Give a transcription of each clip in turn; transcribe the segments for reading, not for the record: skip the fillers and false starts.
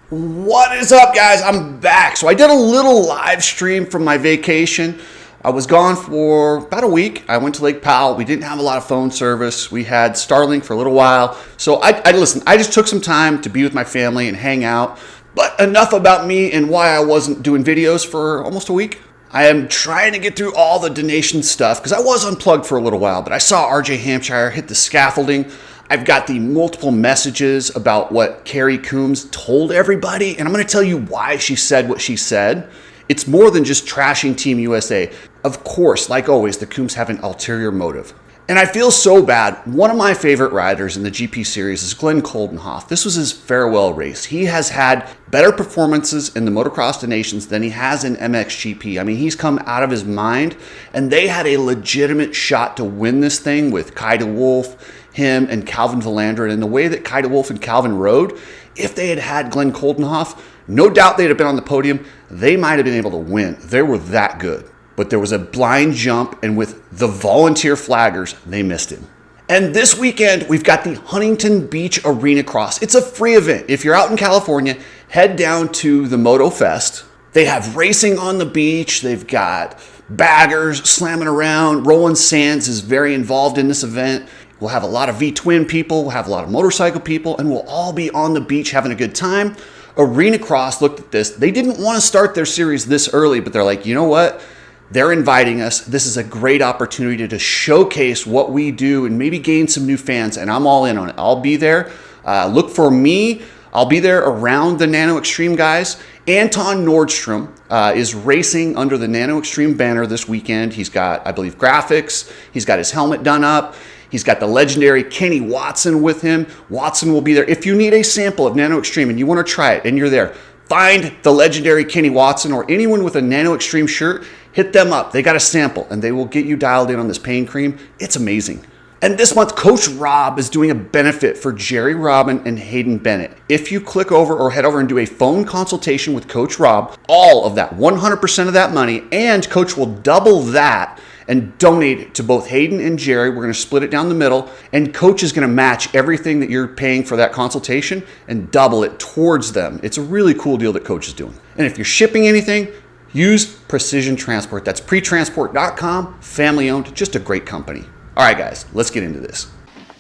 What is up, guys? I'm back. So I did a little live stream from my vacation. I was gone for about a week. I went to Lake Powell. We didn't have a lot of phone service. We had Starlink for a little while. So I listen, I just took some time to be with my family and hang out. But enough about me and why I wasn't doing videos for almost a week. I am trying to get through all the donation stuff because I was unplugged for a little while, but I saw RJ Hampshire hit the scaffolding. I've got the multiple messages about what Carrie Coombs told everybody, and I'm going to tell you why she said what she said. It's more than just trashing Team USA. Of course, like always, the Coombs have an ulterior motive. And I feel so bad. One of my favorite riders in the GP series is Glen Coldenhoff. This was his farewell race. He has had better performances in the Motocross of Nations than he has in MXGP. I mean, he's come out of his mind, and they had a legitimate shot to win this thing with Kai de Wolf, him, and Calvin Villandra. And the way that Kai de Wolf and Calvin rode, if they had had Glen Coldenhoff, no doubt they'd have been on the podium. They might have been able to win. They were that good. But there was a blind jump, and with the volunteer flaggers, they missed him. And this weekend, we've got the Huntington Beach Arena Cross. It's a free event. If you're out in California, head down to the Moto Fest. They have racing on the beach. They've got baggers slamming around. Roland Sands is very involved in this event. We'll have a lot of V-twin people. We'll have a lot of motorcycle people, and we'll all be on the beach having a good time. Arena Cross looked at this. They didn't want to start their series this early, but they're like, you know what? They're inviting us. This is a great opportunity to showcase what we do and maybe gain some new fans, and I'm all in on it. I'll be there. Look for me. I'll be there around the Nano Extreme guys. Anton Nordstrom is racing under the Nano Extreme banner this weekend. He's got, I believe, graphics. He's got his helmet done up. He's got the legendary Kenny Watson with him. Watson will be there. If you need a sample of Nano Extreme and you want to try it and you're there, find the legendary Kenny Watson or anyone with a Nano Extreme shirt. Hit them up. They got a sample, and they will get you dialed in on this pain cream. It's amazing. And this month, Coach Rob is doing a benefit for Jerry Robin and Hayden Bennett. If you click over or head over and do a phone consultation with Coach Rob, all of that, 100% of that money, and Coach will double that and donate it to both Hayden and Jerry. We're going to split it down the middle, and Coach is going to match everything that you're paying for that consultation and double it towards them. It's a really cool deal that Coach is doing. And if you're shipping anything, use Precision Transport. That's pretransport.com, family owned, just a great company. All right, guys, let's get into this.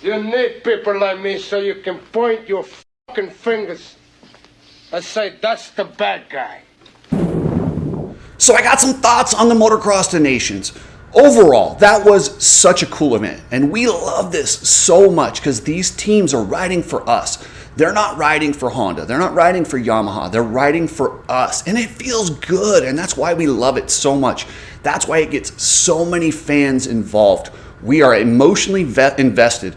You need people like me so you can point your fucking fingers and say, that's the bad guy. So I got some thoughts on the Motocross of Nations. Overall, that was such a cool event, and we love this so much because these teams are riding for us. They're not riding for Honda. They're not riding for Yamaha. They're riding for us, and it feels good, and that's why we love it so much. That's why it gets so many fans involved. We are emotionally invested.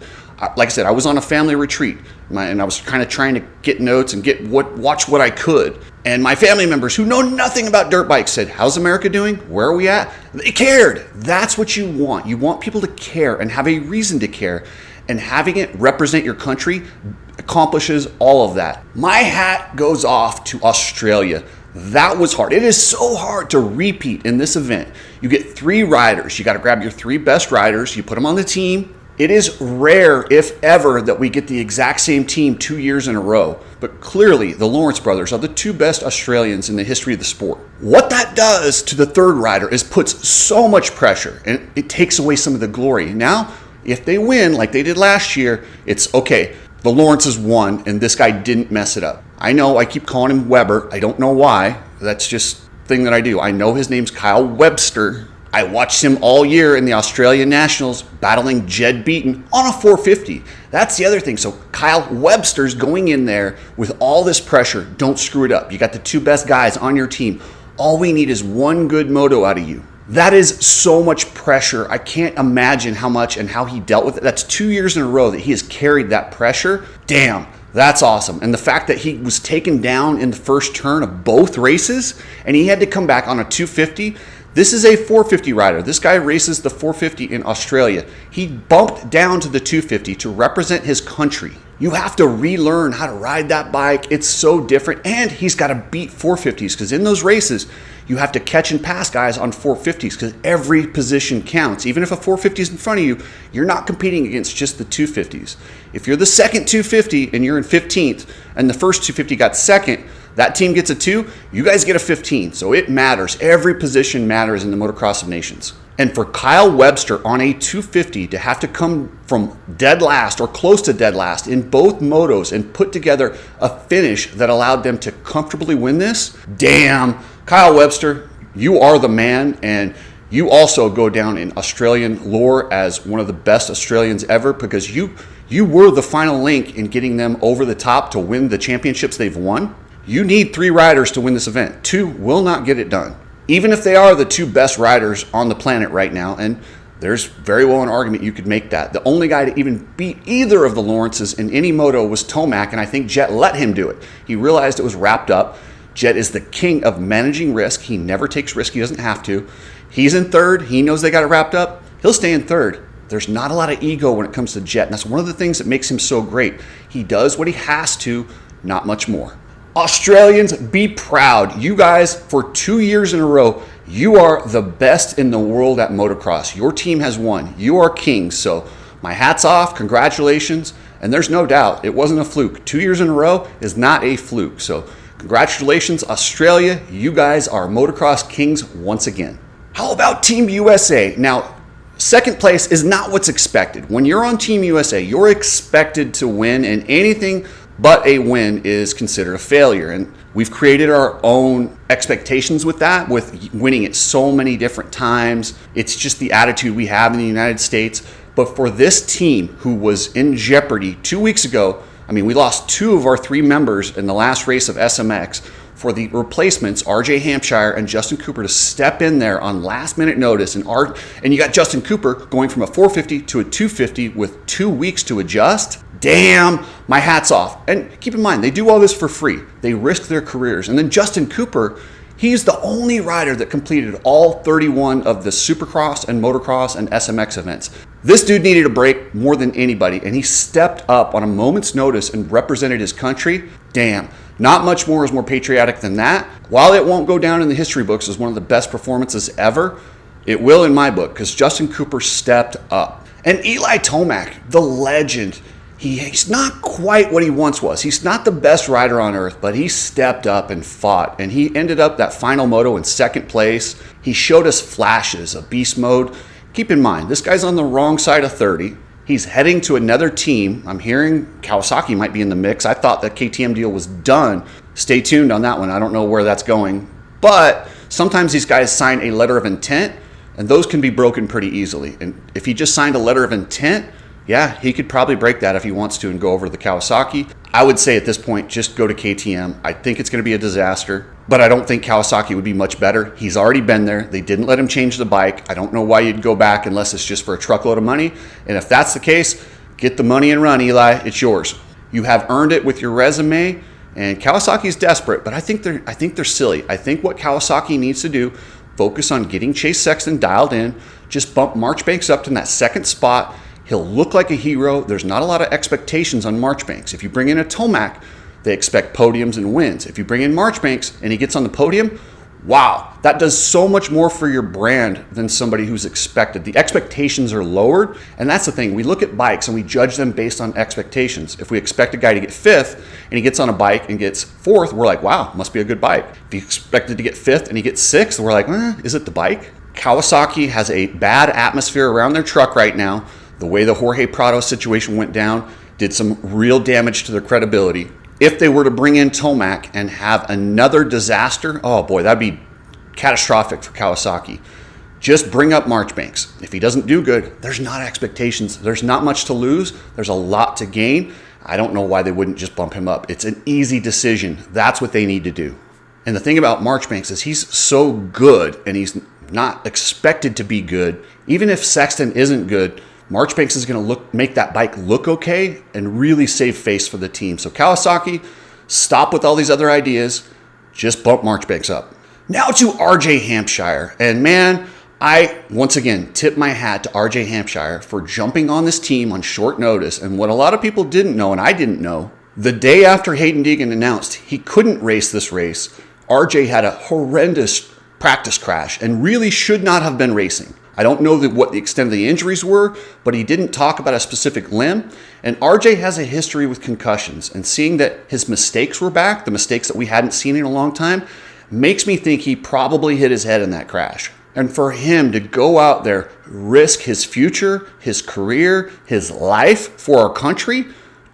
Like I said, I was on a family retreat, and I was kind of trying to get notes and watch what I could. And my family members who know nothing about dirt bikes said, how's America doing? Where are we at? They cared. That's what you want. You want people to care and have a reason to care. And having it represent your country accomplishes all of that. My hat goes off to Australia. That was hard. It is so hard to repeat in this event. You get 3 riders. You got to grab your 3 best riders. You put them on the team. It is rare, if ever, that we get the exact same team 2 years in a row. But clearly, the Lawrence brothers are the 2 best Australians in the history of the sport. What that does to the 3rd rider is puts so much pressure, and it takes away some of the glory. Now, if they win like they did last year, it's okay. The Lawrences won, and this guy didn't mess it up. I know I keep calling him Weber. I don't know why. That's just a thing that I do. I know his name's Kyle Webster. I watched him all year in the Australian Nationals battling Jett Beaton on a 450. That's the other thing. So Kyle Webster's going in there with all this pressure. Don't screw it up. You got the 2 best guys on your team. All we need is one good moto out of you. That is so much pressure. I can't imagine how much and how he dealt with it. That's 2 years in a row that he has carried that pressure. Damn, that's awesome. And the fact that he was taken down in the first turn of both races and he had to come back on a 250. This is a 450 rider. This guy races the 450 in Australia. He bumped down to the 250 to represent his country. You have to relearn how to ride that bike. It's so different. And he's got to beat 450s because in those races, You have to catch and pass guys on 450s because every position counts. Even if a 450 is in front of you, you're not competing against just the 250s. If you're the second 250 and you're in 15th and the first 250 got second, that team gets a 2, you guys get a 15. So it matters. Every position matters in the Motocross of Nations. And for Kyle Webster on a 250 to have to come from dead last or close to dead last in both motos and put together a finish that allowed them to comfortably win this, damn, Kyle Webster, you are the man, and you also go down in Australian lore as one of the best Australians ever because you were the final link in getting them over the top to win the championships they've won. You need 3 riders to win this event. 2 will not get it done. Even if they are the 2 best riders on the planet right now, and there's very well an argument you could make that. The only guy to even beat either of the Lawrences in any moto was Tomac, and I think Jett let him do it. He realized it was wrapped up. Jett is the king of managing risk. He never takes risk. He doesn't have to. He's in third. He knows they got it wrapped up. He'll stay in third. There's not a lot of ego when it comes to Jett, and that's one of the things that makes him so great. He does what he has to, not much more. Australians, be proud. You guys, for 2 years in a row, you are the best in the world at motocross. Your team has won. You are kings. So my hat's off. Congratulations. And there's no doubt it wasn't a fluke. 2 years in a row is not a fluke. So congratulations, Australia. You guys are motocross kings once again. How about Team USA? Now, second place is not what's expected. When you're on Team USA, you're expected to win, and anything but a win is considered a failure. And we've created our own expectations with that, with winning it so many different times. It's just the attitude we have in the United States. But for this team who was in jeopardy 2 weeks ago, I mean, we lost 2 of our 3 members in the last race of SMX. For the replacements, RJ Hampshire and Justin Cooper, to step in there on last minute notice. And you got Justin Cooper going from a 450 to a 250 with 2 weeks to adjust. Damn, my hat's off. And keep in mind, they do all this for free. They risk their careers. And then Justin Cooper, he's the only rider that completed all 31 of the Supercross and Motocross and SMX events. This dude needed a break more than anybody, and he stepped up on a moment's notice and represented his country. Damn, not much more is more patriotic than that. While it won't go down in the history books as one of the best performances ever, it will in my book because Justin Cooper stepped up. And Eli Tomac, the legend, he's not quite what he once was. He's not the best rider on earth, but he stepped up and fought, and he ended up that final moto in second place. He showed us flashes of beast mode. Keep in mind, this guy's on the wrong side of 30. He's heading to another team. I'm hearing Kawasaki might be in the mix. I thought the KTM deal was done. Stay tuned on that one. I don't know where that's going. But sometimes these guys sign a letter of intent, and those can be broken pretty easily. And if he just signed a letter of intent, yeah, he could probably break that if he wants to and go over to the Kawasaki. I would say at this point, just go to KTM. I think it's going to be a disaster, but I don't think Kawasaki would be much better. He's already been there. They didn't let him change the bike. I don't know why you'd go back unless it's just for a truckload of money. And if that's the case, get the money and run, Eli. It's yours. You have earned it with your resume, and Kawasaki's desperate, but I think they're silly. I think what Kawasaki needs to do, focus on getting Chase Sexton dialed in, just bump Marchbanks up to that second spot. He'll look like a hero. There's not a lot of expectations on Marchbanks. If you bring in a Tomac, they expect podiums and wins. If you bring in Marchbanks and he gets on the podium, wow, that does so much more for your brand than somebody who's expected. The expectations are lowered, and that's the thing. We look at bikes and we judge them based on expectations. If we expect a guy to get 5th and he gets on a bike and gets 4th, we're like, wow, must be a good bike. If he expected to get 5th and he gets 6th, we're like, is it the bike? Kawasaki has a bad atmosphere around their truck right now. The way the Jorge Prado situation went down did some real damage to their credibility. If they were to bring in Tomac and have another disaster, oh boy, that'd be catastrophic for Kawasaki. Just bring up Marchbanks. If he doesn't do good, there's not expectations. There's not much to lose. There's a lot to gain. I don't know why they wouldn't just bump him up. It's an easy decision. That's what they need to do. And the thing about Marchbanks is he's so good, and he's not expected to be good. Even if Sexton isn't good, Marchbanks is going to make that bike look okay and really save face for the team. So Kawasaki, stop with all these other ideas. Just bump Marchbanks up. Now to RJ Hampshire. And man, I once again tip my hat to RJ Hampshire for jumping on this team on short notice. And what a lot of people didn't know, and I didn't know, the day after Hayden Deegan announced he couldn't race this race, RJ had a horrendous practice crash and really should not have been racing. I don't know what the extent of the injuries were, but he didn't talk about a specific limb. And RJ has a history with concussions, and seeing that his mistakes were back, the mistakes that we hadn't seen in a long time, makes me think he probably hit his head in that crash. And for him to go out there, risk his future, his career, his life for our country,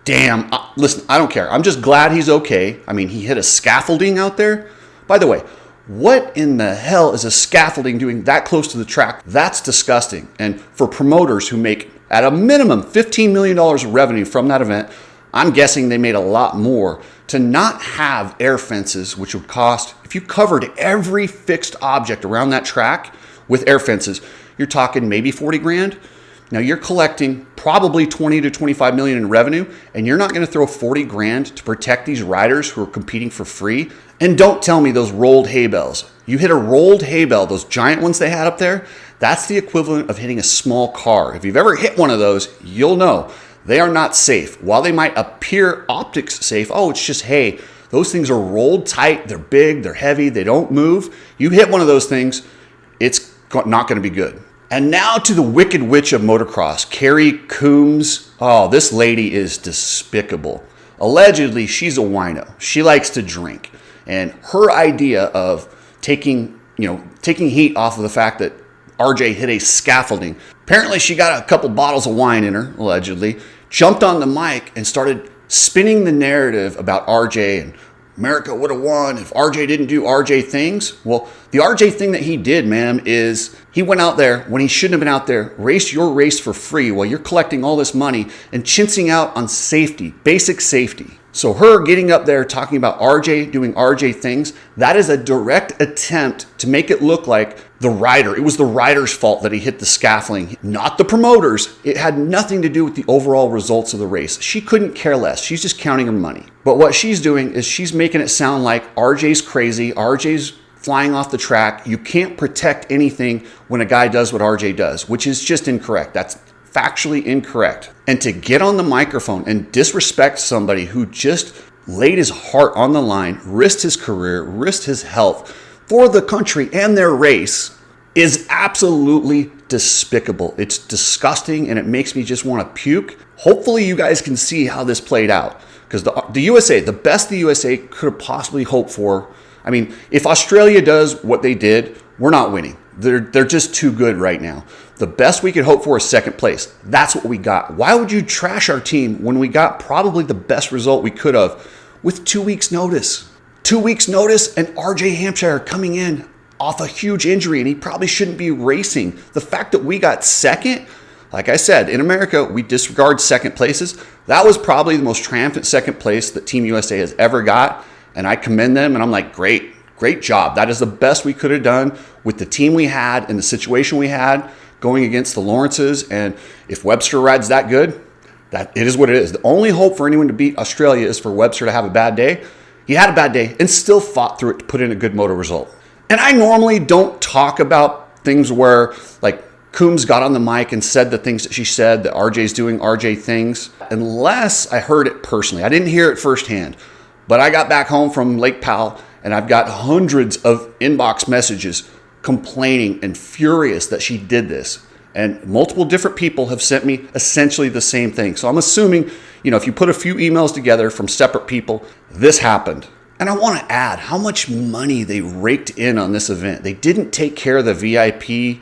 damn, listen, I don't care. I'm just glad he's okay. I mean, he hit a scaffolding out there. By the way, what in the hell is a scaffolding doing that close to the track? That's disgusting. And for promoters who make at a minimum $15 million of revenue from that event, I'm guessing they made a lot more, to not have air fences, which would cost, if you covered every fixed object around that track with air fences, you're talking maybe 40 grand. Now you're collecting probably 20 to 25 million in revenue, and you're not going to throw 40 grand to protect these riders who are competing for free. And don't tell me those rolled hay bales. You hit a rolled hay bale, those giant ones they had up there, that's the equivalent of hitting a small car. If you've ever hit one of those, you'll know they are not safe. While they might appear optics safe, oh, it's just hay. Those things are rolled tight, they're big, they're heavy, they don't move. You hit one of those things, it's not going to be good. And now to the wicked witch of motocross, Carrie Coombs. Oh, this lady is despicable. Allegedly, she's a wino. She likes to drink. And her idea of taking heat off of the fact that RJ hit a scaffolding. Apparently, she got a couple bottles of wine in her, allegedly, jumped on the mic and started spinning the narrative about RJ and America would have won if RJ didn't do RJ things. Well, the RJ thing that he did, ma'am, is he went out there when he shouldn't have been out there, raced your race for free while you're collecting all this money and chintzing out on safety, basic safety. So her getting up there talking about RJ doing RJ things, that is a direct attempt to make it look like the rider. It was the rider's fault that he hit the scaffolding, not the promoters. It had nothing to do with the overall results of the race. She couldn't care less. She's just counting her money. But what she's doing is she's making it sound like RJ's crazy. RJ's flying off the track. You can't protect anything when a guy does what RJ does, which is just incorrect. That's factually incorrect. And to get on the microphone and disrespect somebody who just laid his heart on the line, risked his career, risked his health for the country and their race is absolutely despicable. It's disgusting, and it makes me just want to puke. Hopefully you guys can see how this played out, because the USA, the best the USA could have possibly hoped for. I mean, if Australia does what they did, we're not winning. They're just too good right now. The best we could hope for is second place. That's what we got. Why would you trash our team when we got probably the best result we could have with 2 weeks notice? 2 weeks notice, and RJ Hampshire coming in off a huge injury, and he probably shouldn't be racing. The fact that we got second, like I said, in America, we disregard second places. That was probably the most triumphant second place that Team USA has ever got, and I commend them, and I'm like, great job. That is the best we could have done with the team we had and the situation we had going against the Lawrences. And if Webster rides that good, that it is what it is. The only hope for anyone to beat Australia is for Webster to have a bad day. He had a bad day and still fought through it to put in a good moto result. And I normally don't talk about things where, like, Coombs got on the mic and said the things that she said, that RJ's doing RJ things, unless I heard it personally. I didn't hear it firsthand, but I got back home from Lake Powell and I've got hundreds of inbox messages complaining and furious that she did this. And multiple different people have sent me essentially the same thing. So I'm assuming, if you put a few emails together from separate people, this happened. And I want to add how much money they raked in on this event. They didn't take care of the VIP.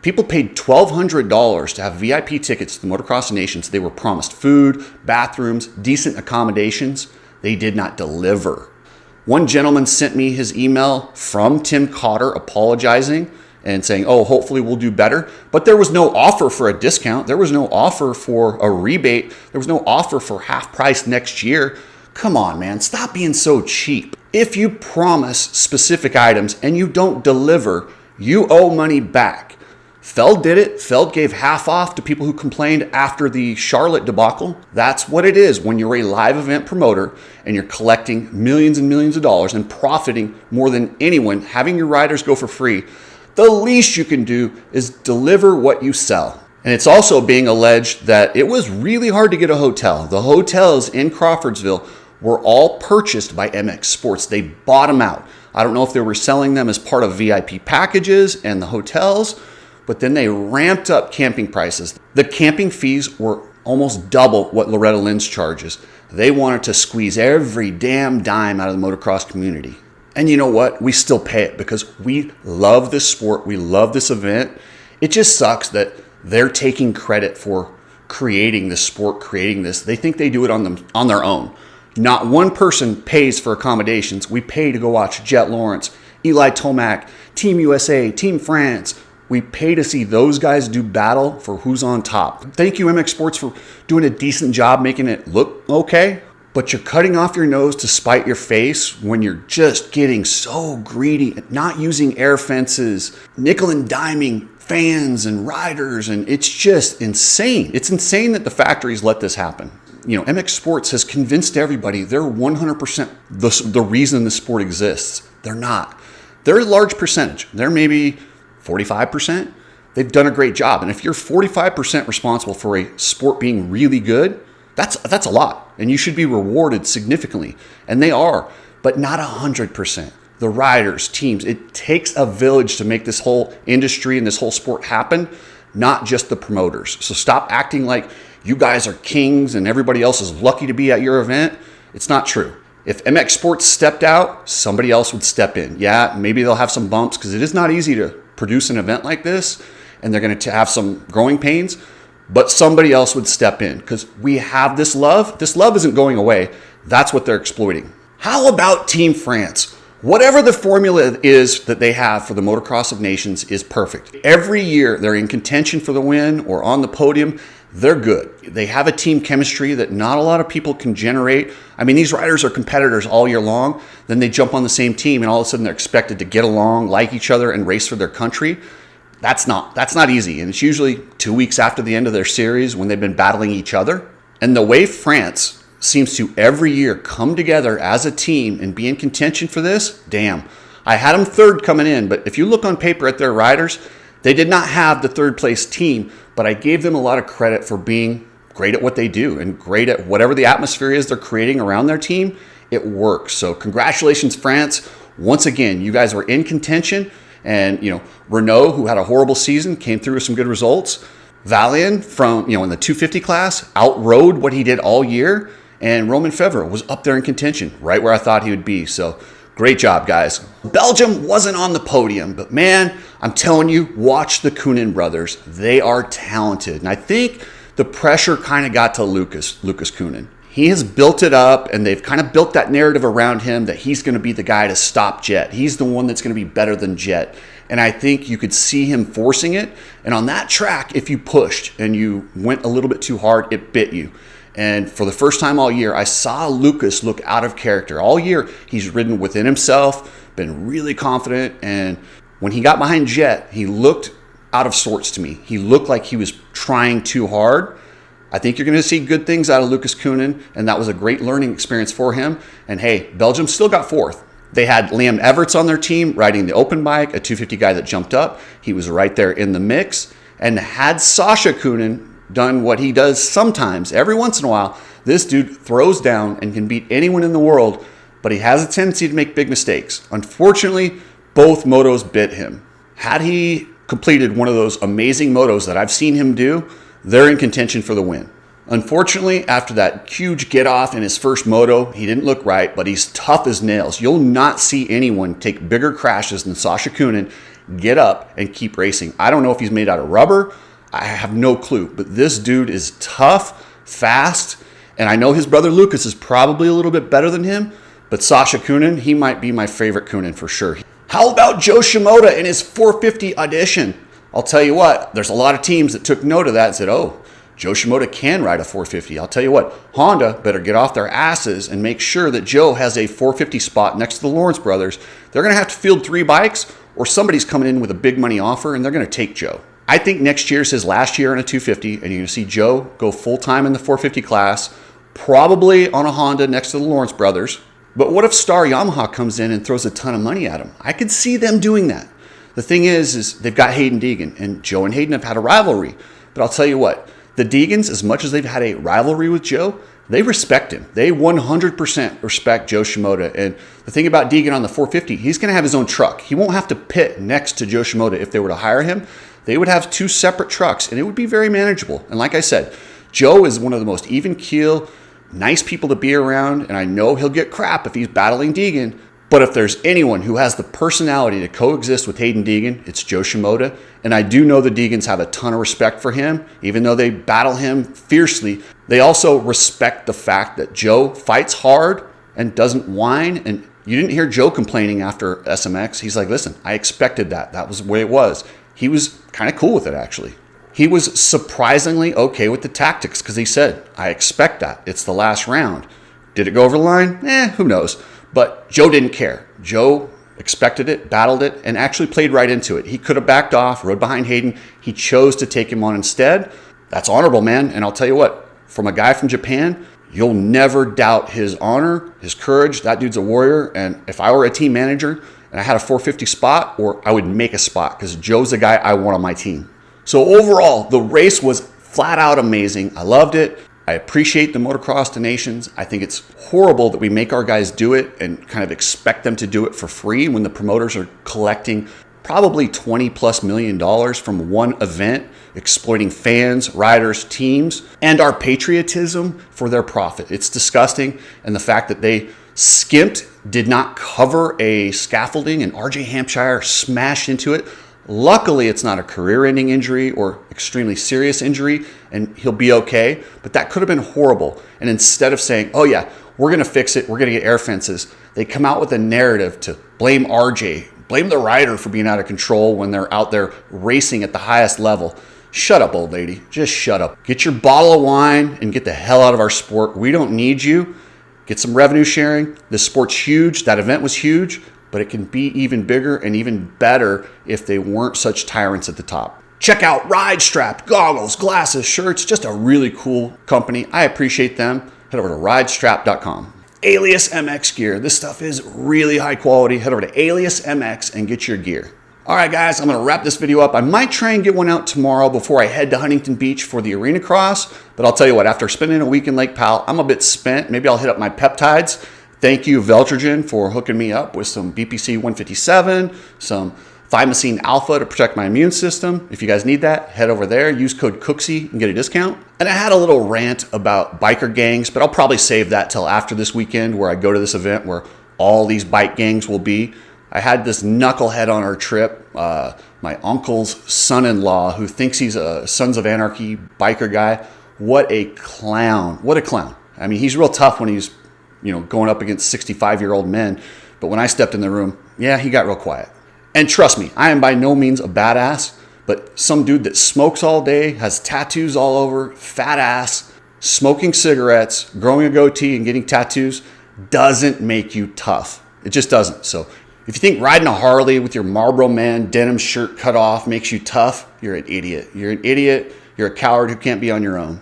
People paid $1,200 to have VIP tickets to the Motocross of Nations. They were promised food, bathrooms, decent accommodations. They did not deliver. One gentleman sent me his email from Tim Cotter apologizing and saying, oh, hopefully we'll do better. But there was no offer for a discount. There was no offer for a rebate. There was no offer for half price next year. Come on, man, stop being so cheap. If you promise specific items and you don't deliver, you owe money back. Feld did it. Feld gave half off to people who complained after the Charlotte debacle. That's what it is when you're a live event promoter and you're collecting millions and millions of dollars and profiting more than anyone, having your riders go for free. The least you can do is deliver what you sell. And it's also being alleged that it was really hard to get a hotel. The hotels in Crawfordsville were all purchased by MX Sports. They bought them out. I don't know if they were selling them as part of VIP packages and the hotels, but then they ramped up camping prices. The camping fees were almost double what Loretta Lynn's charges. They wanted to squeeze every damn dime out of the motocross community. And you know what? We still pay it because we love this sport. We love this event. It just sucks that they're taking credit for creating this sport, creating this. They think they do it on their own. Not one person pays for accommodations. We pay to go watch Jett Lawrence, Eli Tomac, Team USA, Team France. We pay to see those guys do battle for who's on top. Thank you, MX Sports, for doing a decent job making it look okay. But you're cutting off your nose to spite your face when you're just getting so greedy, not using air fences, nickel and diming fans and riders, and it's just insane. It's insane that the factories let this happen. You know, MX Sports has convinced everybody they're 100% the reason the sport exists. They're not. They're a large percentage. They're maybe 45%. They've done a great job. And if you're 45% responsible for a sport being really good, that's a lot. And you should be rewarded significantly. And they are, but not 100%. The riders, teams, it takes a village to make this whole industry and this whole sport happen, not just the promoters. So stop acting like you guys are kings and everybody else is lucky to be at your event. It's not true. If MX Sports stepped out, somebody else would step in. Yeah, maybe they'll have some bumps because it is not easy to produce an event like this, and they're going to have some growing pains, but somebody else would step in because we have this love. This love isn't going away. That's what they're exploiting. How about Team France? Whatever the formula is that they have for the Motocross of Nations is perfect. Every year they're in contention for the win or on the podium. They're good. They have a team chemistry that not a lot of people can generate. I mean, these riders are competitors all year long. Then they jump on the same team and all of a sudden they're expected to get along, like each other, and race for their country. That's not easy. And it's usually 2 weeks after the end of their series when they've been battling each other. And the way France seems to every year come together as a team and be in contention for this, damn. I had them third coming in, but if you look on paper at their riders, they did not have the third place team, but I gave them a lot of credit for being great at what they do and great at whatever the atmosphere is they're creating around their team. It works. So congratulations, France. Once again, you guys were in contention, and Renault, who had a horrible season, came through with some good results. Valian from in the 250 class outrode what he did all year. And Romain Fevre was up there in contention, right where I thought he would be. So great job, guys. Belgium wasn't on the podium, but man, I'm telling you, watch the Koenen brothers. They are talented. And I think the pressure kind of got to Lucas Koenen. He has built it up, and they've kind of built that narrative around him that he's going to be the guy to stop Jett. He's the one that's going to be better than Jett. And I think you could see him forcing it. And on that track, if you pushed and you went a little bit too hard, it bit you. And for the first time all year, I saw Lucas look out of character. All year, he's ridden within himself, been really confident. And when he got behind Jett, he looked out of sorts to me. He looked like he was trying too hard. I think you're going to see good things out of Lucas Koenen, and that was a great learning experience for him. And hey, Belgium still got fourth. They had Liam Everts on their team riding the open bike, a 250 guy that jumped up. He was right there in the mix. And had Sasha Koenen done what he does sometimes, every once in a while, this dude throws down and can beat anyone in the world, but he has a tendency to make big mistakes. Unfortunately, both motos bit him. Had he completed one of those amazing motos that I've seen him do, they're in contention for the win. Unfortunately, after that huge get off in his first moto, he didn't look right, but he's tough as nails. You'll not see anyone take bigger crashes than Sasha Koenen, get up and keep racing. I don't know if he's made out of rubber. I have no clue, but this dude is tough, fast, and I know his brother Lucas is probably a little bit better than him, but Sasha Koenen, he might be my favorite Koenen for sure. How about Joe Shimoda in his 450 audition? I'll tell you what, there's a lot of teams that took note of that and said, oh, Joe Shimoda can ride a 450. I'll tell you what, Honda better get off their asses and make sure that Joe has a 450 spot next to the Lawrence brothers. They're going to have to field 3 bikes, or somebody's coming in with a big money offer, and they're going to take Joe. I think next year's his last year in a 250, and you're going to see Joe go full-time in the 450 class, probably on a Honda next to the Lawrence brothers. But what if Star Yamaha comes in and throws a ton of money at him? I could see them doing that. The thing is they've got Hayden Deegan, and Joe and Hayden have had a rivalry. But I'll tell you what, the Deegans, as much as they've had a rivalry with Joe, they respect him. They 100% respect Joe Shimoda. And the thing about Deegan on the 450, he's going to have his own truck. He won't have to pit next to Joe Shimoda if they were to hire him. They would have 2 separate trucks, and it would be very manageable. And like I said, Joe is one of the most even keel, nice people to be around, and I know he'll get crap if he's battling Deegan. But if there's anyone who has the personality to coexist with Hayden Deegan, it's Joe Shimoda. And I do know the Deegans have a ton of respect for him. Even though they battle him fiercely, they also respect the fact that Joe fights hard and doesn't whine. And you didn't hear Joe complaining after SMX. He's like, listen, I expected that. That was the way it was. He was kind of cool with it, actually. He was surprisingly okay with the tactics because he said, I expect that. It's the last round. Did it go over the line? Who knows? But Joe didn't care. Joe expected it, battled it, and actually played right into it. He could have backed off, rode behind Hayden. He chose to take him on instead. That's honorable, man. And I'll tell you what, from a guy from Japan, you'll never doubt his honor, his courage. That dude's a warrior. And if I were a team manager and I had a 450 spot, or I would make a spot because Joe's the guy I want on my team. So overall, the race was flat out amazing. I loved it. I appreciate the Motocross to Nations. I think it's horrible that we make our guys do it and kind of expect them to do it for free when the promoters are collecting probably $20+ million from one event, exploiting fans, riders, teams, and our patriotism for their profit. It's disgusting. And the fact that they skimped, did not cover a scaffolding, and RJ Hampshire smashed into it. Luckily, it's not a career-ending injury or extremely serious injury, and he'll be okay. But that could have been horrible. And instead of saying, oh yeah, we're going to fix it, we're going to get air fences, they come out with a narrative to blame RJ, blame the rider for being out of control when they're out there racing at the highest level. Shut up, old lady. Just shut up. Get your bottle of wine and get the hell out of our sport. We don't need you. Get some revenue sharing. This sport's huge. That event was huge. But it can be even bigger and even better if they weren't such tyrants at the top. Check out Ride Strap, goggles, glasses, shirts, just a really cool company. I appreciate them. Head over to ridestrap.com. Alias MX gear. This stuff is really high quality. Head over to Alias MX and get your gear. All right, guys, I'm going to wrap this video up. I might try and get one out tomorrow before I head to Huntington Beach for the Arena Cross. But I'll tell you what, after spending a week in Lake Powell, I'm a bit spent. Maybe I'll hit up my peptides. Thank you, Veltrogen, for hooking me up with some BPC 157, some Thymosin Alpha to protect my immune system. If you guys need that, head over there. Use code COOKSY and get a discount. And I had a little rant about biker gangs, but I'll probably save that till after this weekend where I go to this event where all these bike gangs will be. I had this knucklehead on our trip, my uncle's son-in-law, who thinks he's a Sons of Anarchy biker guy. What a clown. What a clown. I mean, he's real tough when he's going up against 65-year-old men. But when I stepped in the room, yeah, he got real quiet. And trust me, I am by no means a badass, but some dude that smokes all day, has tattoos all over, fat ass, smoking cigarettes, growing a goatee and getting tattoos doesn't make you tough. It just doesn't. So if you think riding a Harley with your Marlboro Man denim shirt cut off makes you tough, you're an idiot. You're an idiot. You're a coward who can't be on your own.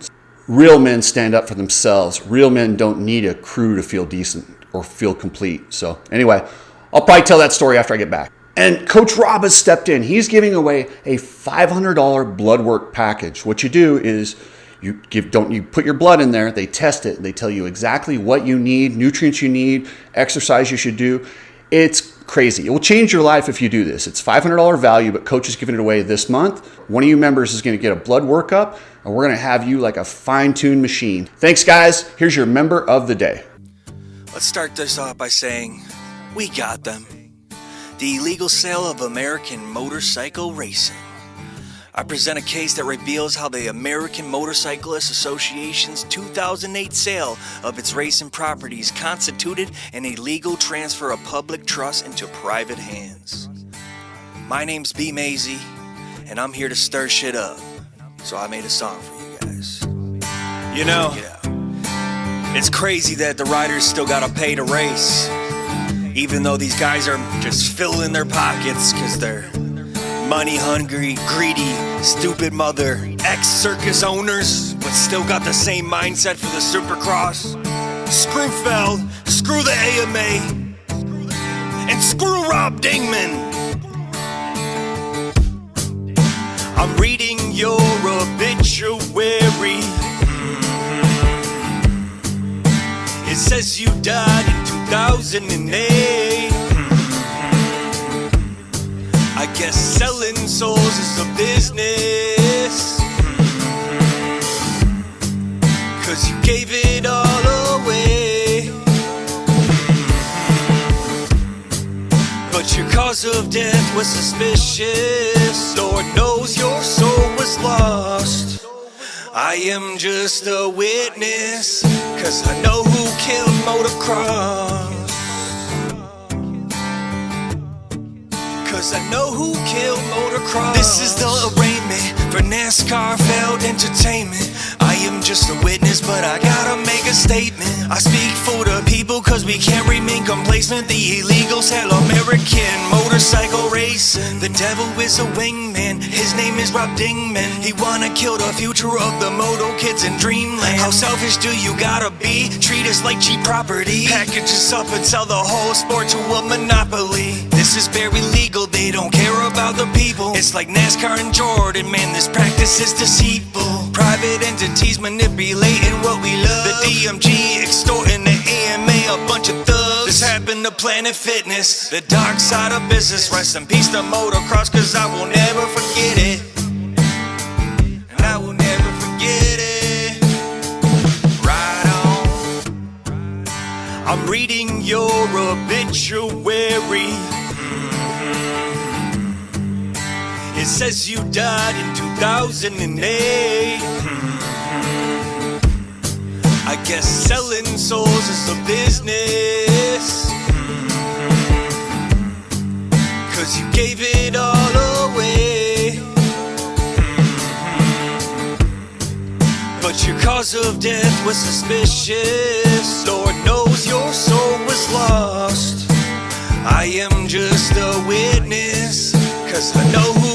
Real men stand up for themselves. Real men don't need a crew to feel decent or feel complete. So anyway, I'll probably tell that story after I get back. And Coach Rob has stepped in. He's giving away a $500 blood work package. What you do is you put your blood in there, they test it, they tell you exactly what you need, nutrients you need, exercise you should do. It's crazy. It will change your life if you do this. It's $500 value, but Coach is giving it away this month. One of you members is going to get a blood workup, and we're going to have you like a fine-tuned machine. Thanks, guys. Here's your member of the day. Let's start this off by saying, we got them. The illegal sale of American motorcycle racing. I present a case that reveals how the American Motorcyclist Association's 2008 sale of its racing properties constituted an illegal transfer of public trust into private hands. My name's B. Maisie, and I'm here to stir shit up. So I made a song for you guys. You know, it's crazy that the riders still gotta pay to race, even though these guys are just filling their pockets because they're money-hungry, greedy, stupid mother, ex-circus owners, but still got the same mindset for the Supercross. Screw Feld, screw the AMA, and screw Rob Dingman. I'm reading your obituary. It says you died in 2008. I guess selling souls is a business, 'cause you gave it all away. But your cause of death was suspicious. Lord knows your soul was lost. I am just a witness, 'cause I know who killed motocross. 'Cause I know who killed motocross. This is the arraignment for NASCAR failed entertainment. I am just a witness, but I gotta make a statement. I speak for the people, 'cause we can't remain complacent. The illegals hell American motorcycle racing. The devil is a wingman, his name is Rob Dingman. He wanna kill the future of the moto kids in dreamland. How selfish do you gotta be? Treat us like cheap property. Package us up and sell the whole sport to a monopoly. This is very legal, they don't care about the people. It's like NASCAR and Jordan, man, this practice is deceitful. Private entities manipulating what we love. The DMG extorting the AMA, a bunch of thugs. This happened to Planet Fitness, the dark side of business. Rest in peace to motocross, 'cause I will never forget it. And I will never forget it. Right on. I'm reading your obituary. It says you died in 2008. I guess selling souls is a business, 'cause you gave it all away. But your cause of death was suspicious. Lord knows your soul was lost. I am just a witness, 'cause I know who